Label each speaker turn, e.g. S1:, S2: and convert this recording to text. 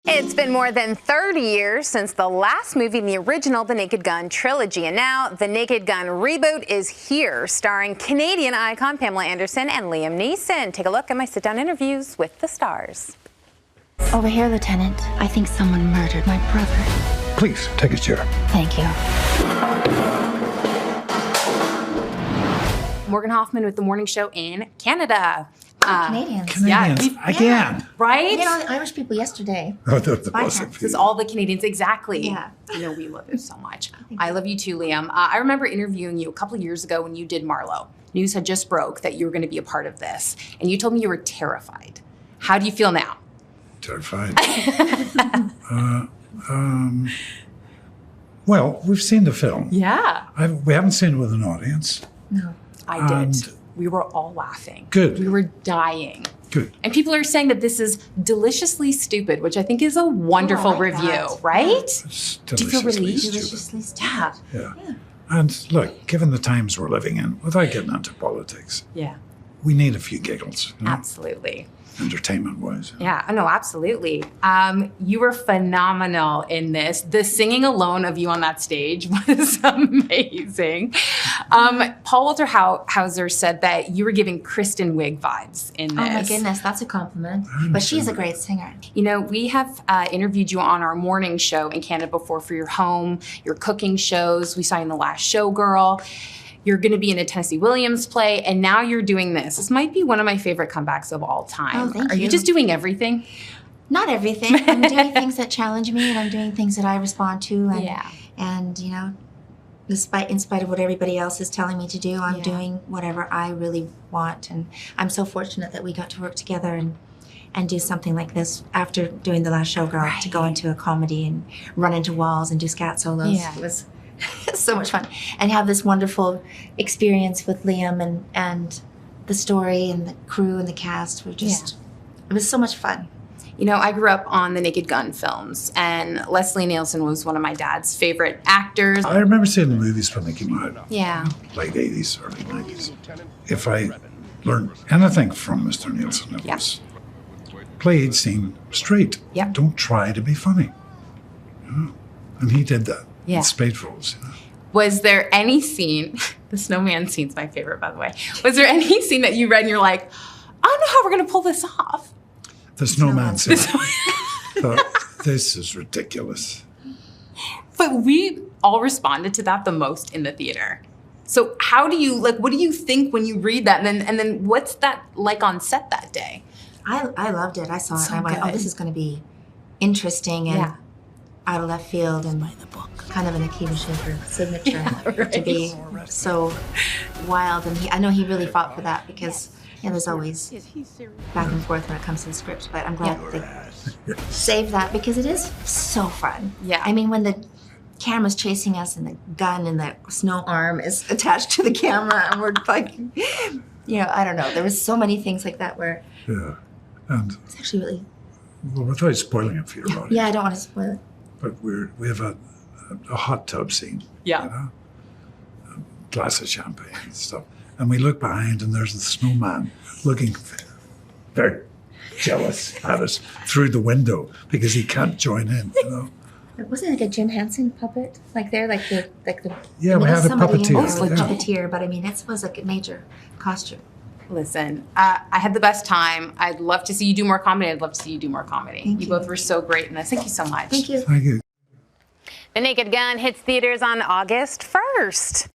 S1: It's been more than 30 years since the last movie in the original The Naked Gun trilogy, and now The Naked Gun reboot is here, starring Canadian icon Pamela Anderson and Liam Neeson. Take a look at my sit-down interviews with the stars.
S2: Over here, Lieutenant. I think someone murdered my brother.
S3: Please, take a chair.
S2: Thank you.
S1: Morgan Hoffman with The Morning Show in Canada.
S2: Canadians.
S3: Canadians, again.
S1: Right?
S2: You know, the Irish people yesterday.
S3: Oh, the
S1: This is all the Canadians, exactly.
S2: Yeah.
S1: You know, we love it so much. I love you too, Liam. I remember interviewing you a couple of years ago when you did Marlowe. News had just broke that you were going to be a part of this, and you told me you were terrified. How do you feel now?
S3: Terrified. Well, we've seen the film.
S1: Yeah.
S3: We haven't seen it with an audience.
S2: No.
S1: I did.
S3: And
S1: We were all laughing.
S3: Good.
S1: We were dying.
S3: Good.
S1: And people are saying that this is deliciously stupid, which I think is a wonderful
S2: like
S1: review,
S2: that.
S1: right?
S3: It's
S1: Do you feel
S3: deliciously
S1: relieved?
S3: stupid.
S2: Deliciously stupid.
S1: Yeah.
S3: Yeah. And look, given the times we're living in, without getting into politics,
S1: Yeah.
S3: we need a few giggles, you know,
S1: Absolutely.
S3: entertainment-wise.
S1: Yeah, no, absolutely. You were phenomenal in this. The singing alone of you on that stage was amazing. Paul Walter Hauser said that you were giving Kristen Wiig vibes in this.
S2: Oh my goodness, that's a compliment. But she's a great singer.
S1: You know, we have interviewed you on our morning show in Canada before for your home, your cooking shows. We saw you in The Last Showgirl. You're going to be in a Tennessee Williams play, and now you're doing this. This might be one of my favorite comebacks of all time.
S2: Oh, thank
S1: Are you
S2: you.
S1: just doing everything?
S2: Not everything. I'm doing things that challenge me, and I'm doing things that I respond to. And,
S1: Yeah.
S2: And you know, in spite of what everybody else is telling me to do, I'm doing whatever I really want. And I'm so fortunate that we got to work together and do something like this after doing The Last Showgirl, to go into a comedy and run into walls and do scat solos.
S1: Yeah.
S2: It was so much fun. And have this wonderful experience with Liam and the story and the crew and the cast were just, it was so much fun.
S1: You know, I grew up on the Naked Gun films, and Leslie Nielsen was one of my dad's favorite actors.
S3: I remember seeing the movies when they came out,
S1: Yeah.
S3: late 80s, early 90s. If I learned anything from Mr. Nielsen, it was play each scene straight.
S1: Yeah.
S3: Don't try to be funny. You know? And he did that.
S1: Yeah.
S3: In spade roles. You know?
S1: Was there any scene, the snowman scene's my favorite, by the way. Was there any scene that you read and you're like, I don't know how we're going to pull this off?
S3: The snowman scene. Thought, this is ridiculous.
S1: But we all responded to that the most in the theater. So how do you, like, what do you think when you read that? And then what's that like on set that day?
S2: I loved it. I saw it
S1: So
S2: and I went,
S1: good.
S2: oh, this is going to be interesting and
S1: Yeah.
S2: out of left field and kind of an Akiva Schiffer signature to be so wild. And I know he really fought for that because there's always back and forth when it comes to the script. But I'm glad they saved that because it is so fun.
S1: Yeah.
S2: I mean, when the camera's chasing us and the gun and the snow arm is attached to the camera and we're like, I don't know. There was so many things like that where
S3: Yeah. And
S2: it's actually really,
S3: well, without spoiling it for your audience.
S2: yeah, I don't want to spoil it.
S3: But we have a hot tub scene.
S1: Yeah.
S3: You know? A glass of champagne and stuff. And we look behind and there's the snowman looking very jealous at us through the window because he can't join in, you know.
S2: Wasn't it like a Jim Henson puppet? Like the
S3: Yeah, we had a
S2: somebody in
S3: puppeteer,
S2: there with
S3: yeah.
S2: puppeteer, but I mean, it was like a major costume.
S1: Listen, I had the best time. I'd love to see you do more comedy. I'd love to see you do more comedy.
S2: Thank
S1: You
S2: you.
S1: both were so great in this. Thank you so much.
S2: Thank you.
S3: Thank you.
S1: The Naked Gun hits theaters on August 1st.